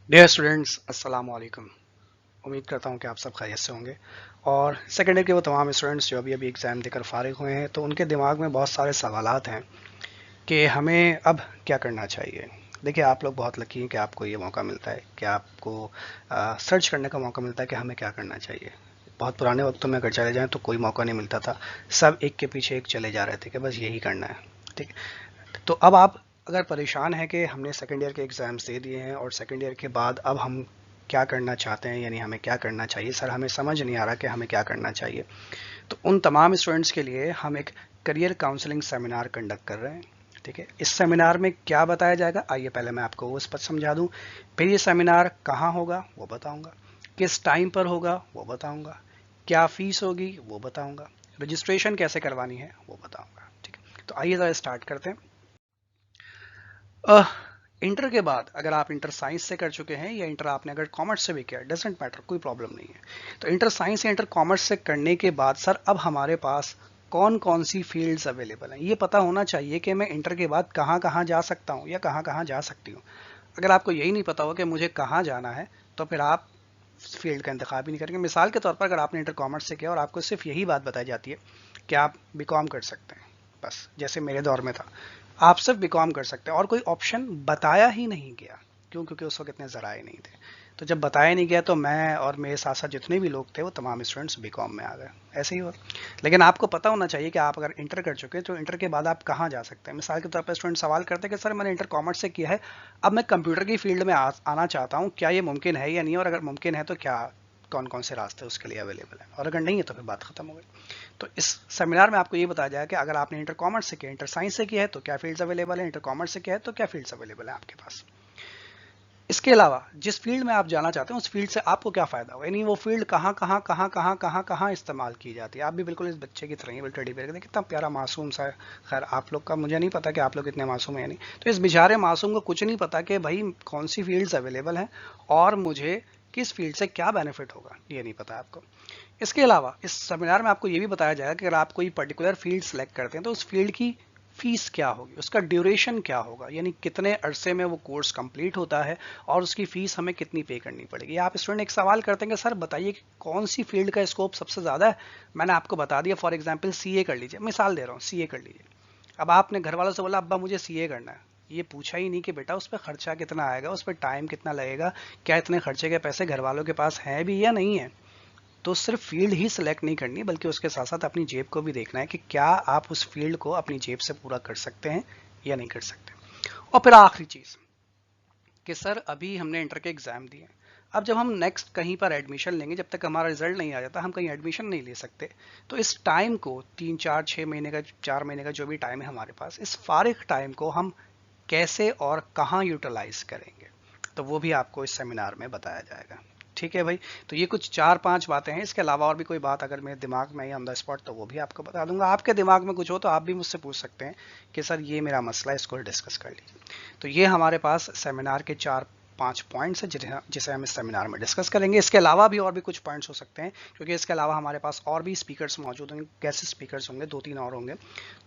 Dear students, अस्सलाम वालेकुम। उम्मीद करता हूँ कि आप सब खैरियत से होंगे। और सेकेंड ईयर के वो तमाम स्टूडेंट्स जो अभी अभी एग्ज़ाम देकर फारिग हुए हैं, तो उनके दिमाग में बहुत सारे सवालात हैं कि हमें अब क्या करना चाहिए। देखिए, आप लोग बहुत लकी हैं कि आपको ये मौका मिलता है कि आपको सर्च करने का मौका मिलता है कि हमें क्या करना चाहिए। बहुत पुराने वक्तों में अगर चले जाएं तो कोई मौका नहीं मिलता था। सब एक के पीछे एक चले जा रहे थे कि बस यही करना है। ठीक। तो अब आप अगर परेशान हैं कि हमने सेकेंड ईयर के एग्ज़ाम्स दे दिए हैं और सेकेंड ईयर के बाद अब हम क्या करना चाहते हैं, यानी हमें क्या करना चाहिए, सर हमें समझ नहीं आ रहा कि हमें क्या करना चाहिए, तो उन तमाम स्टूडेंट्स के लिए हम एक करियर काउंसलिंग सेमिनार कंडक्ट कर रहे हैं। ठीक है, इस सेमिनार में क्या बताया जाएगा, आइए पहले मैं आपको वो स्पष्ट समझा दूं। फिर ये सेमिनार कहाँ होगा वो बताऊंगा, किस टाइम पर होगा वो बताऊंगा, क्या फीस होगी वो बताऊंगा, रजिस्ट्रेशन कैसे करवानी है वो बताऊंगा। ठीक है, तो आइए ज़रा स्टार्ट करते हैं। इंटर के बाद अगर आप इंटर साइंस से कर चुके हैं या इंटर आपने अगर कॉमर्स से भी किया, डजेंट मैटर, कोई प्रॉब्लम नहीं है। तो इंटर साइंस या इंटर कॉमर्स से करने के बाद सर अब हमारे पास कौन कौन सी फील्ड्स अवेलेबल हैं, ये पता होना चाहिए कि मैं इंटर के बाद कहाँ कहाँ जा सकता हूँ या कहाँ कहाँ जा सकती हूँ। अगर आपको यही नहीं पता हो कि मुझे कहाँ जाना है, तो फिर आप फील्ड का इंतखाब ही नहीं करेंगे। मिसाल के तौर पर अगर आपने इंटर कॉमर्स से किया और आपको सिर्फ यही बात बताई जाती है कि आप बीकॉम कर सकते हैं, बस जैसे मेरे दौर में था, आप सिर्फ बीकॉम कर सकते हैं और कोई ऑप्शन बताया ही नहीं गया। क्यों? क्योंकि उस वक्त इतने ज़राए नहीं थे। तो जब बताया नहीं गया तो मैं और मेरे साथ साथ जितने भी लोग थे वो तमाम स्टूडेंट्स बीकॉम में आ गए। ऐसे ही हुआ। लेकिन आपको पता होना चाहिए कि आप अगर इंटर कर चुके हैं तो इंटर के बाद आप कहाँ जा सकते हैं। मिसाल के तौर पर स्टूडेंट सवाल करते हैं कि सर मैंने इंटर कॉमर्स से किया है, अब मैं कंप्यूटर की फील्ड में आना चाहता हूँ, क्या ये मुमकिन है या नहीं, और अगर मुमकिन है तो क्या कौन कौन से रास्ते उसके लिए अवेलेबल हैं, और अगर नहीं है तो फिर बात खत्म हो गई। तो इस सेमिनार में आपको ये बताया जाएगा कि अगर आपने इंटर कॉमर्स से किया, इंटर साइंस से किया है तो क्या फील्ड्स अवेलेबल है, इंटर कॉमर्स से किया है तो क्या फील्ड्स अवेलेबल है आपके पास। इसके अलावा जिस फील्ड में आप जाना चाहते हैं उस फील्ड से आपको क्या फायदा होगा, यानी वो फील्ड कहाँ कहाँ कहाँ कहाँ कहाँ कहाँ इस्तेमाल की जाती है। आप भी बिल्कुल इस बच्चे की तरह ही टेडी बेयर देखिए कितना प्यारा मासूम सा है। खैर आप लोग का मुझे नहीं पता कि आप लोग इतने मासूम हैं या नहीं। तो इस बेचारे मासूम को कुछ नहीं पता कि भाई कौन सी फील्ड्स अवेलेबल हैं और मुझे किस फील्ड से क्या बेनिफिट होगा, ये नहीं पता आपको। इसके अलावा इस सेमिनार में आपको ये भी बताया जाएगा कि अगर आप कोई पर्टिकुलर फील्ड सेलेक्ट करते हैं तो उस फील्ड की फीस क्या होगी, उसका ड्यूरेशन क्या होगा, यानी कितने अरसे में वो कोर्स कंप्लीट होता है और उसकी फीस हमें कितनी पे करनी पड़ेगी। आप स्टूडेंट एक सवाल करते हैं कि सर बताइए कि कौन सी फील्ड का स्कोप सबसे ज़्यादा है। मैंने आपको बता दिया, फॉर एग्जांपल सीए कर लीजिए, मिसाल दे रहा हूँ, सीए कर लीजिए। अब आपने घर वालों से बोला अब्बा मुझे सीए करना है, ये पूछा ही नहीं कि बेटा उस पर खर्चा कितना आएगा, उस पर टाइम कितना लगेगा, क्या इतने खर्चे के पैसे घर वालों के पास हैं भी या नहीं है। तो सिर्फ फील्ड ही सिलेक्ट नहीं करनी, बल्कि उसके साथ साथ अपनी जेब को भी देखना है कि क्या आप उस फील्ड को अपनी जेब से पूरा कर सकते हैं या नहीं कर सकते। और फिर आखिरी चीज़ कि सर अभी हमने इंटर के एग्ज़ाम दिए, अब जब हम नेक्स्ट कहीं पर एडमिशन लेंगे, जब तक हमारा रिजल्ट नहीं आ जाता हम कहीं एडमिशन नहीं ले सकते। तो इस टाइम को 3 4 6 महीने का, 4 महीने का जो भी टाइम है हमारे पास, इस फारिग टाइम को हम कैसे और कहाँ यूटिलाइज करेंगे, तो वो भी आपको इस सेमिनार में बताया जाएगा। ठीक है भाई। तो ये कुछ 4 5 बातें हैं। इसके अलावा और भी कोई बात अगर मेरे दिमाग में या ऑन द स्पॉट तो वो भी आपको बता दूंगा। आपके दिमाग में कुछ हो तो आप भी मुझसे पूछ सकते हैं कि सर ये मेरा मसला है, इसको डिस्कस कर लीजिए। तो ये हमारे पास सेमिनार के 4 5 पॉइंट्स हैं जिसे हम इस सेमिनार में डिस्कस करेंगे। इसके अलावा भी और भी कुछ पॉइंट्स हो सकते हैं, क्योंकि इसके अलावा हमारे पास और भी स्पीकर्स मौजूद होंगे, कैसे स्पीकर्स होंगे, 2 3 और होंगे।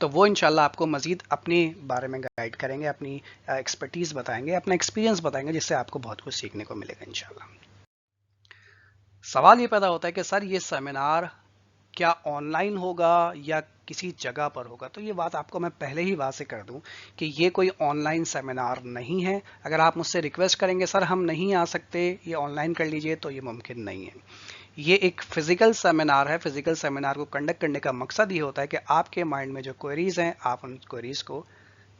तो वो इंशाल्लाह आपको मजीद अपने बारे में गाइड करेंगे, अपनी एक्सपर्टीज़ बताएंगे, अपना एक्सपीरियंस बताएंगे, जिससे आपको बहुत कुछ सीखने को मिलेगा इंशाल्लाह। सवाल ये पैदा होता है कि सर ये सेमिनार क्या ऑनलाइन होगा या किसी जगह पर होगा। तो ये बात आपको मैं पहले ही वाजे कर दूं कि ये कोई ऑनलाइन सेमिनार नहीं है। अगर आप मुझसे रिक्वेस्ट करेंगे सर हम नहीं आ सकते, ये ऑनलाइन कर लीजिए, तो ये मुमकिन नहीं है। ये एक फिजिकल सेमिनार है। फिजिकल सेमिनार को कंडक्ट करने का मकसद ये होता है कि आपके माइंड में जो क्वेरीज हैं आप उन क्वेरीज को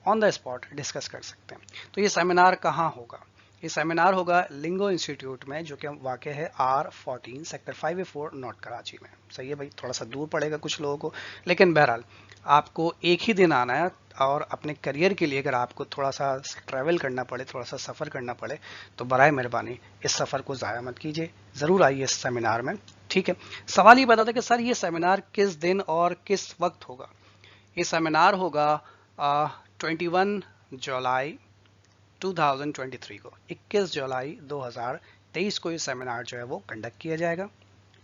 ऑन द स्पॉट डिस्कस कर सकते हैं। तो ये सेमिनार कहाँ होगा? ये सेमिनार होगा लिंगो इंस्टीट्यूट में, जो कि वाक़ है R14 sector 5A4 north Karachi में। सही है भाई, थोड़ा सा दूर पड़ेगा कुछ लोगों को, लेकिन बहरहाल आपको एक ही दिन आना है। और अपने करियर के लिए अगर आपको थोड़ा सा ट्रैवल करना पड़े, थोड़ा सा सफ़र करना पड़े, तो बराए मेहरबानी इस सफ़र को ज़ाया मत कीजिए, ज़रूर आइए इस सेमिनार में। ठीक है। सवाल ये बता था कि सर ये सेमिनार किस दिन और किस वक्त होगा। ये सेमिनार होगा 21 जुलाई 2023 को, 21 जुलाई 2023 को ये सेमिनार जो है वो कंडक्ट किया जाएगा।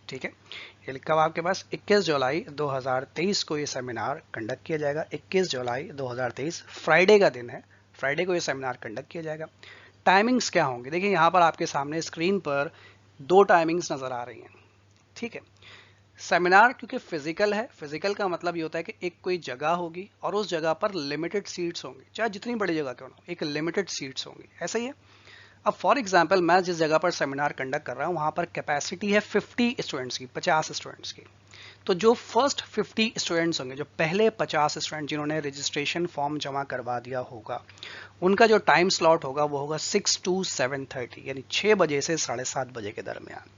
ठीक है, ये लिखा हुआ आपके पास, 21 जुलाई 2023 को ये सेमिनार कंडक्ट किया जाएगा। 21 जुलाई 2023 फ्राइडे का दिन है, फ्राइडे को ये सेमिनार कंडक्ट किया जाएगा। टाइमिंग्स क्या होंगी, देखिए यहाँ पर आपके सामने स्क्रीन पर 2 टाइमिंग्स नजर आ रही हैं, ठीक है। सेमिनार क्योंकि फिजिकल है, फिजिकल का मतलब ये होता है कि एक कोई जगह होगी और उस जगह पर लिमिटेड सीट्स होंगी, चाहे जितनी बड़ी जगह क्यों ना हो, एक लिमिटेड सीट्स होंगी, ऐसा ही है। अब फॉर एग्जांपल मैं जिस जगह पर सेमिनार कंडक्ट कर रहा हूँ वहां पर कैपेसिटी है 50 स्टूडेंट्स की, 50 स्टूडेंट्स की। तो जो फर्स्ट 50 स्टूडेंट्स होंगे, जो पहले 50 स्टूडेंट जिन्होंने रजिस्ट्रेशन फॉर्म जमा करवा दिया होगा, उनका जो टाइम स्लॉट होगा वो होगा 6 to 7:30, यानी 6 बजे से 7:30 बजे के दरमियान।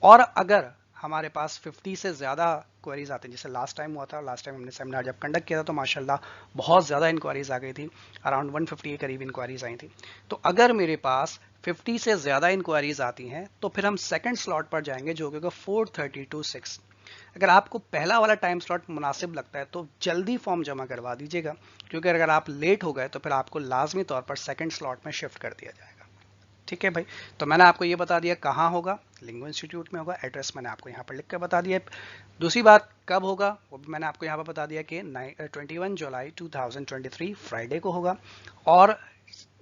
और अगर हमारे पास 50 से ज़्यादा क्वेरीज आते हैं, जैसे लास्ट टाइम हुआ था, लास्ट टाइम हमने सेमिनार जब कंडक्ट किया था तो माशाल्लाह बहुत ज़्यादा इंक्वायरीज आ गई थी, अराउंड 150 के करीब इंक्वायरीज आई थी। तो अगर मेरे पास 50 से ज़्यादा इंक्वायरीज आती हैं तो फिर हम सेकंड स्लॉट पर जाएंगे जो होगा 4:30 to 6। अगर आपको पहला वाला टाइम स्लॉट मुनासिब लगता है तो जल्दी फॉर्म जमा करवा दीजिएगा, क्योंकि अगर आप लेट हो गए तो फिर आपको लाजमी तौर पर सेकंड स्लॉट में शिफ्ट कर दिया जाएगा, ठीक है भाई। तो मैंने आपको ये बता दिया कहाँ होगा, लिंगो इंस्टीट्यूट में होगा, एड्रेस मैंने आपको यहाँ पर लिख कर बता दिया। दूसरी बात कब होगा वो भी मैंने आपको यहाँ पर बता दिया कि 21 जुलाई 2023 फ्राइडे को होगा। और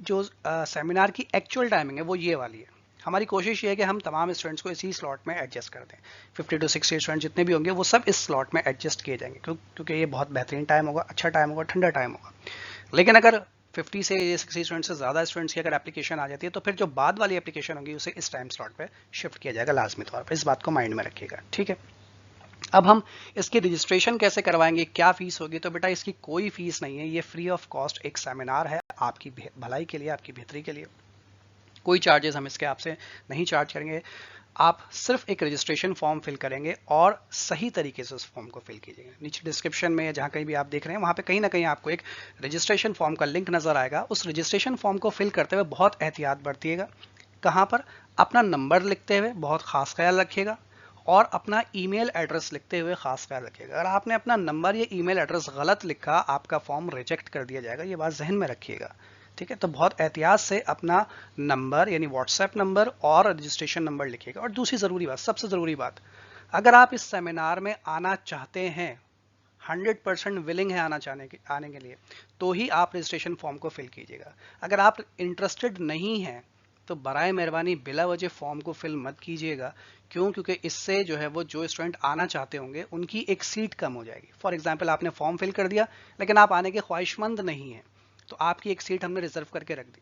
जो सेमिनार की एक्चुअल टाइमिंग है वो ये वाली है। हमारी कोशिश ये है कि हम तमाम स्टूडेंट्स को इसी स्लॉट में एडजस्ट कर दें, 50 to 60 स्टूडेंट जितने भी होंगे वो सब इस स्लॉट में एडजस्ट किए जाएंगे, क्योंकि ये बहुत बेहतरीन टाइम होगा, अच्छा टाइम होगा, ठंडा टाइम होगा। लेकिन अगर 50 से 60 स्टूडेंट से ज़्यादा स्टूडेंट्स की अगर एप्लीकेशन आ जाती है तो फिर जो बाद वाली एप्लीकेशन होगी उसे इस टाइम स्लॉट पे शिफ्ट किया जाएगा लाजमी तौर पर, इस बात को माइंड में रखिएगा, ठीक है। अब हम इसकी रजिस्ट्रेशन कैसे करवाएंगे, क्या फीस होगी, तो बेटा इसकी कोई फीस नहीं है, ये फ्री ऑफ कॉस्ट एक सेमिनार है, आपकी भलाई के लिए, आपकी बेहतरी के लिए। कोई चार्जेस हम इसके आपसे नहीं चार्ज करेंगे। आप सिर्फ एक रजिस्ट्रेशन फॉर्म फिल करेंगे और सही तरीके से उस फॉर्म को फिल कीजिएगा। नीचे डिस्क्रिप्शन में या जहाँ कहीं भी आप देख रहे हैं वहाँ पे कहीं ना कहीं आपको एक रजिस्ट्रेशन फॉर्म का लिंक नजर आएगा। उस रजिस्ट्रेशन फॉर्म को फिल करते हुए बहुत एहतियात बरतिएगा। कहाँ पर? अपना नंबर लिखते हुए बहुत खास ख्याल रखिएगा और अपना ईमेल एड्रेस लिखते हुए खास ख्याल रखिएगा। अगर आपने अपना नंबर या ईमेल एड्रेस गलत लिखा, आपका फॉर्म रिजेक्ट कर दिया जाएगा, ये बात जहन में रखिएगा, ठीक है। तो बहुत एहतियात से अपना नंबर यानी व्हाट्सएप नंबर और रजिस्ट्रेशन नंबर लिखिएगा। और दूसरी ज़रूरी बात, सबसे ज़रूरी बात, अगर आप इस सेमिनार में आना चाहते हैं, 100% विलिंग है आने के लिए, तो ही आप रजिस्ट्रेशन फॉर्म को फिल कीजिएगा। अगर आप इंटरेस्टेड नहीं हैं तो बराए मेहरबानी बिला वजह फॉर्म को फिल मत कीजिएगा। क्यों? क्योंकि इससे जो है वो जो स्टूडेंट आना चाहते होंगे उनकी एक सीट कम हो जाएगी। फॉर एग्जाम्पल आपने फॉर्म फिल कर दिया लेकिन आप आने के ख्वाहिशमंद नहीं हैं, तो आपकी एक सीट हमने रिजर्व करके रख दी।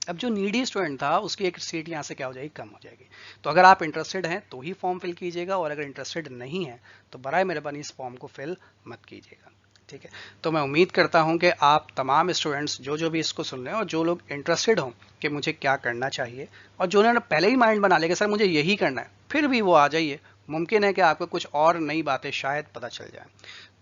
अब जो नीडी स्टूडेंट था उसकी एक सीट यहाँ से क्या हो जाएगी, कम हो जाएगी। तो अगर आप इंटरेस्टेड हैं तो ही फॉर्म फिल कीजिएगा, और अगर इंटरेस्टेड नहीं है तो बराए मेहरबानी इस फॉर्म को फिल मत कीजिएगा, ठीक है। तो मैं उम्मीद करता हूं कि आप तमाम स्टूडेंट्स जो भी इसको सुन रहे हैं और जो लोग इंटरेस्टेड हों कि मुझे क्या करना चाहिए, और जो उन्होंने पहले ही माइंड बना लिया कि सर मुझे यही करना है, फिर भी वो आ जाइए। मुमकिन है कि आपको कुछ और नई बातें शायद पता चल जाए।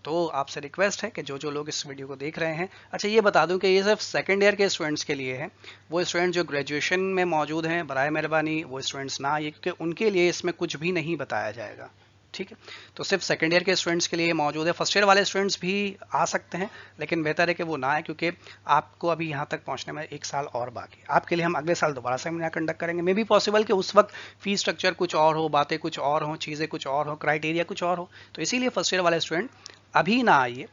तो आपसे रिक्वेस्ट है कि जो लोग इस वीडियो को देख रहे हैं, अच्छा ये बता दूं कि ये सिर्फ सेकेंड ईयर के स्टूडेंट्स के लिए है। वो स्टूडेंट जो ग्रेजुएशन में मौजूद हैं, बराए मेहरबानी वो स्टूडेंट्स ना आइए, क्योंकि उनके लिए इसमें कुछ भी नहीं बताया जाएगा, ठीक है। तो सिर्फ सेकेंड ईयर के स्टूडेंट्स के लिए मौजूद है। फर्स्ट ईयर वाले स्टूडेंट्स भी आ सकते हैं, लेकिन बेहतर है कि वो ना आए, क्योंकि आपको अभी यहाँ तक पहुँचने में 1 साल और बाकी। आपके लिए हम अगले साल दोबारा सेमिनार कंडक्ट करेंगे। मे भी पॉसिबल कि उस वक्त फीस स्ट्रक्चर कुछ और हो, बातें कुछ और हो, चीज़ें कुछ और हो, क्राइटेरिया कुछ और हो। तो इसीलिए फर्स्ट ईयर वाले स्टूडेंट अभी ना आइए,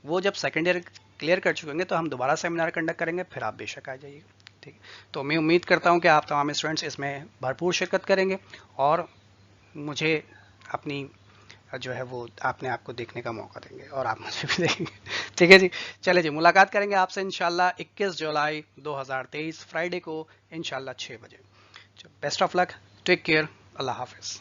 वो जब सेकेंड ईयर क्लियर कर चुकेंगे तो हम दोबारा सेमिनार कंडक्ट करेंगे, फिर आप बेशक आ जाइएगा, ठीक है। तो मैं उम्मीद करता हूँ कि आप तमाम स्टूडेंट्स इसमें भरपूर शिरकत करेंगे और मुझे अपनी जो है वो अपने आप को देखने का मौका देंगे और आप मुझे भी देंगे, ठीक है जी। चले जी, मुलाकात करेंगे आपसे इंशाल्लाह 21 जुलाई 2023 फ्राइडे को इंशाल्लाह 6 बजे। Best of luck, take care, अल्लाह हाफिज़।